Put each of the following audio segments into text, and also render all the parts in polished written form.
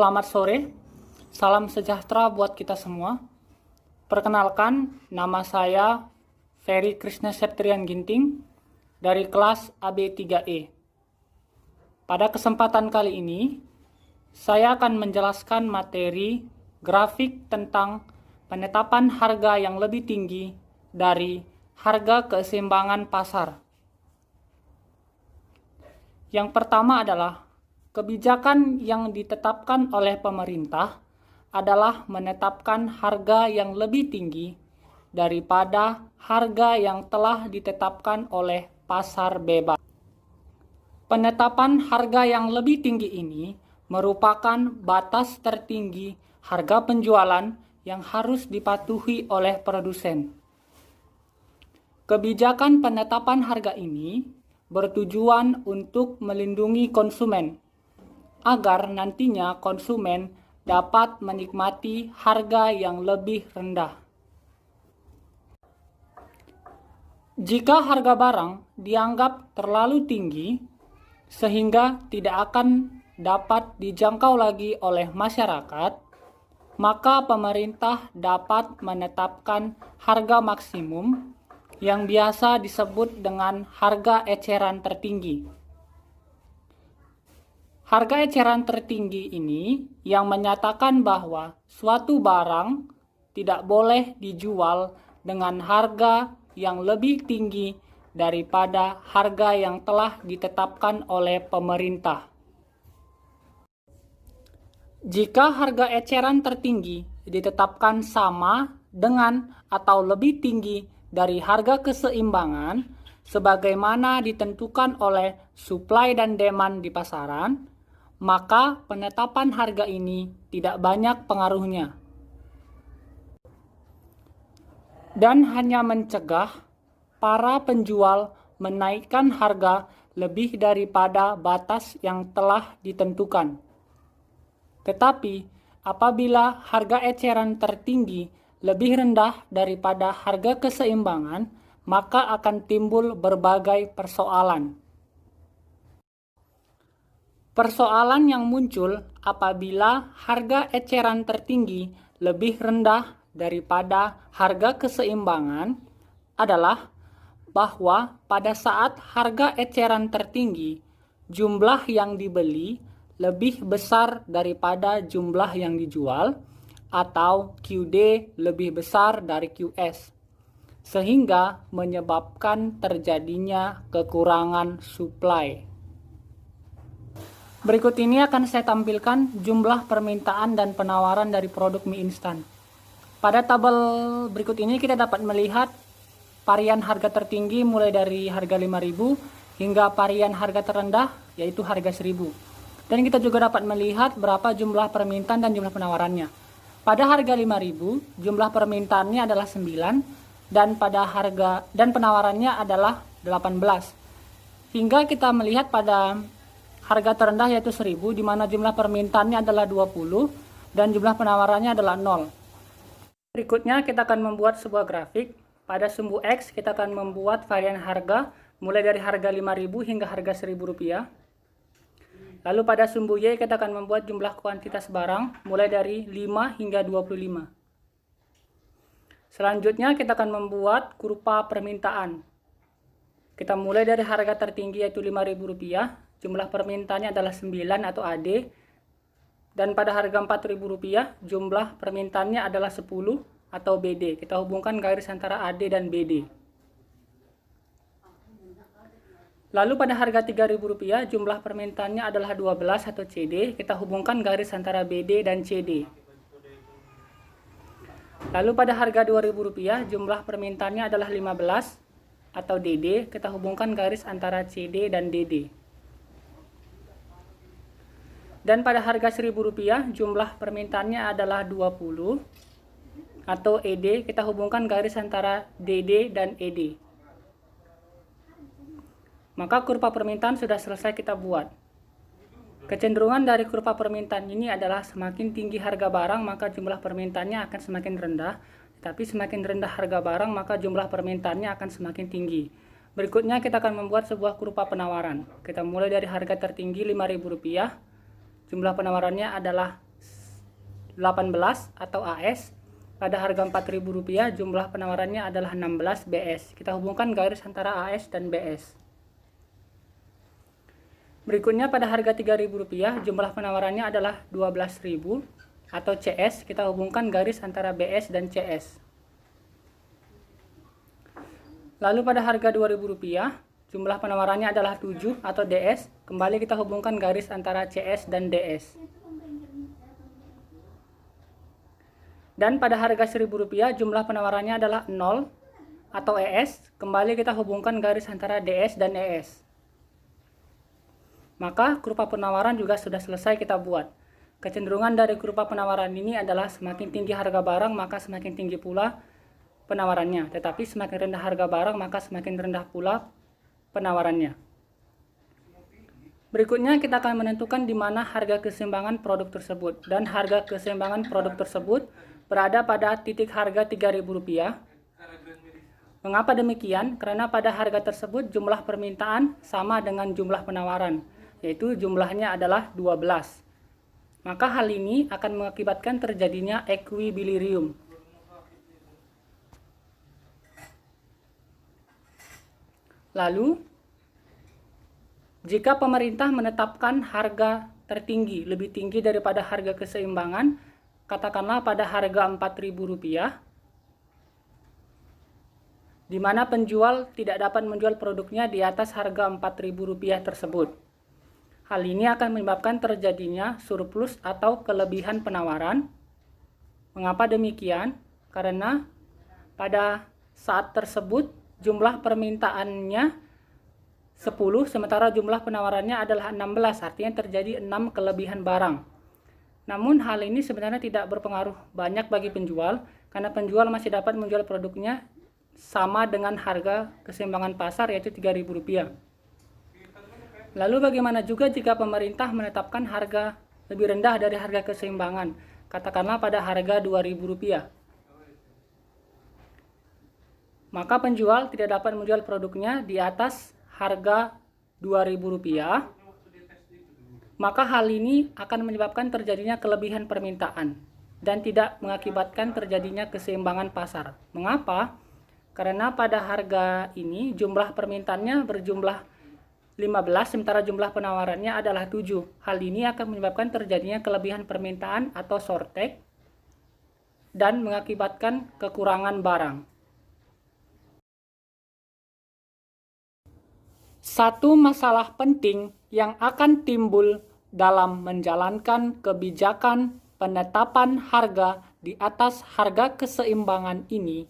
Selamat sore, salam sejahtera buat kita semua. Perkenalkan, nama saya Ferry Krishna Septrian Ginting dari kelas AB3E. Pada kesempatan kali ini, saya akan menjelaskan materi grafik tentang penetapan harga yang lebih tinggi dari harga keseimbangan pasar. Yang pertama adalah kebijakan yang ditetapkan oleh pemerintah adalah menetapkan harga yang lebih tinggi daripada harga yang telah ditetapkan oleh pasar bebas. Penetapan harga yang lebih tinggi ini merupakan batas tertinggi harga penjualan yang harus dipatuhi oleh produsen. Kebijakan penetapan harga ini bertujuan untuk melindungi konsumen, agar nantinya konsumen dapat menikmati harga yang lebih rendah. Jika harga barang dianggap terlalu tinggi sehingga tidak akan dapat dijangkau lagi oleh masyarakat, maka pemerintah dapat menetapkan harga maksimum yang biasa disebut dengan harga eceran tertinggi. Harga eceran tertinggi ini yang menyatakan bahwa suatu barang tidak boleh dijual dengan harga yang lebih tinggi daripada harga yang telah ditetapkan oleh pemerintah. Jika harga eceran tertinggi ditetapkan sama dengan atau lebih tinggi dari harga keseimbangan sebagaimana ditentukan oleh supply dan demand di pasaran, maka penetapan harga ini tidak banyak pengaruhnya dan hanya mencegah para penjual menaikkan harga lebih daripada batas yang telah ditentukan. Tetapi apabila harga eceran tertinggi lebih rendah daripada harga keseimbangan, maka akan timbul berbagai persoalan. Persoalan yang muncul apabila harga eceran tertinggi lebih rendah daripada harga keseimbangan adalah bahwa pada saat harga eceran tertinggi, jumlah yang dibeli lebih besar daripada jumlah yang dijual, atau QD lebih besar dari QS, sehingga menyebabkan terjadinya kekurangan supply. Berikut ini akan saya tampilkan jumlah permintaan dan penawaran dari produk mie instan. Pada tabel berikut ini kita dapat melihat varian harga tertinggi mulai dari harga 5.000 hingga varian harga terendah yaitu harga 1.000. Dan kita juga dapat melihat berapa jumlah permintaan dan jumlah penawarannya. Pada harga 5.000 jumlah permintaannya adalah 9 dan penawarannya adalah 18. Hingga kita melihat pada harga terendah yaitu 1.000 di mana jumlah permintaannya adalah 20 dan jumlah penawarannya adalah 0. Berikutnya kita akan membuat sebuah grafik. Pada sumbu X kita akan membuat varian harga mulai dari harga 5.000 hingga harga Rp1.000. Lalu pada sumbu Y kita akan membuat jumlah kuantitas barang mulai dari 5 hingga 25. Selanjutnya kita akan membuat kurva permintaan. Kita mulai dari harga tertinggi yaitu Rp5.000. Jumlah permintaannya adalah 9 atau AD. Dan pada harga Rp4.000 jumlah permintaannya adalah 10 atau BD. Kita hubungkan garis antara AD dan BD. Lalu pada harga Rp3.000 jumlah permintaannya adalah 12 atau CD. Kita hubungkan garis antara BD dan CD. Lalu pada harga Rp2.000 jumlah permintaannya adalah 15 atau DD. Kita hubungkan garis antara CD dan DD. Dan pada harga Rp1.000 jumlah permintaannya adalah 20 atau ED. Kita hubungkan garis antara DD dan ED. Maka kurva permintaan sudah selesai kita buat. Kecenderungan dari kurva permintaan ini adalah semakin tinggi harga barang maka jumlah permintaannya akan semakin rendah. Tapi semakin rendah harga barang maka jumlah permintaannya akan semakin tinggi. Berikutnya kita akan membuat sebuah kurva penawaran. Kita mulai dari harga tertinggi Rp5.000. Jumlah penawarannya adalah 18 atau AS. Pada harga Rp4.000 jumlah penawarannya adalah 16 BS. Kita hubungkan garis antara AS dan BS. Berikutnya pada harga Rp3.000 jumlah penawarannya adalah 12.000 atau CS. Kita hubungkan garis antara BS dan CS. Lalu pada harga Rp2.000 jumlah penawarannya adalah 7 atau DS. Kembali kita hubungkan garis antara CS dan DS. Dan pada harga Rp1.000 jumlah penawarannya adalah 0 atau ES. Kembali kita hubungkan garis antara DS dan ES. Maka kurva penawaran juga sudah selesai kita buat. Kecenderungan dari kurva penawaran ini adalah semakin tinggi harga barang maka semakin tinggi pula penawarannya. Tetapi semakin rendah harga barang maka semakin rendah pula penawarannya. Berikutnya kita akan menentukan di mana harga keseimbangan produk tersebut. Dan harga keseimbangan produk tersebut berada pada titik harga Rp3.000. Mengapa demikian? Karena pada harga tersebut jumlah permintaan sama dengan jumlah penawaran, yaitu jumlahnya adalah 12. Maka hal ini akan mengakibatkan terjadinya equilibrium. Lalu, jika pemerintah menetapkan harga tertinggi lebih tinggi daripada harga keseimbangan, katakanlah pada harga Rp4.000, di mana penjual tidak dapat menjual produknya di atas harga Rp4.000 tersebut. Hal ini akan menyebabkan terjadinya surplus atau kelebihan penawaran. Mengapa demikian? Karena pada saat tersebut jumlah permintaannya 10, sementara jumlah penawarannya adalah 16, artinya terjadi 6 kelebihan barang. Namun hal ini sebenarnya tidak berpengaruh banyak bagi penjual, karena penjual masih dapat menjual produknya sama dengan harga keseimbangan pasar, yaitu Rp3.000. Lalu bagaimana juga jika pemerintah menetapkan harga lebih rendah dari harga keseimbangan, katakanlah pada harga Rp2.000? Maka penjual tidak dapat menjual produknya di atas harga Rp2.000. Maka hal ini akan menyebabkan terjadinya kelebihan permintaan dan tidak mengakibatkan terjadinya keseimbangan pasar. Mengapa? Karena pada harga ini jumlah permintaannya berjumlah 15, sementara jumlah penawarannya adalah 7. Hal ini akan menyebabkan terjadinya kelebihan permintaan atau shortage dan mengakibatkan kekurangan barang. Satu masalah penting yang akan timbul dalam menjalankan kebijakan penetapan harga di atas harga keseimbangan ini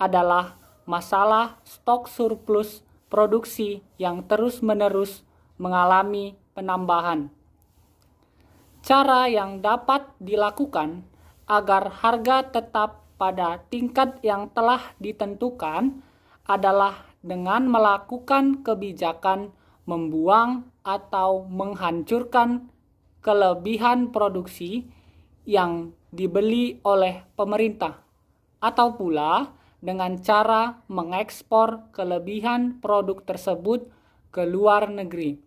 adalah masalah stok surplus produksi yang terus-menerus mengalami penambahan. Cara yang dapat dilakukan agar harga tetap pada tingkat yang telah ditentukan adalah dengan melakukan kebijakan membuang atau menghancurkan kelebihan produksi yang dibeli oleh pemerintah, atau pula dengan cara mengekspor kelebihan produk tersebut ke luar negeri.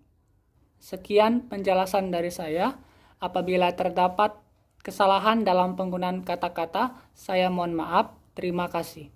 Sekian penjelasan dari saya. Apabila terdapat kesalahan dalam penggunaan kata-kata, saya mohon maaf. Terima kasih.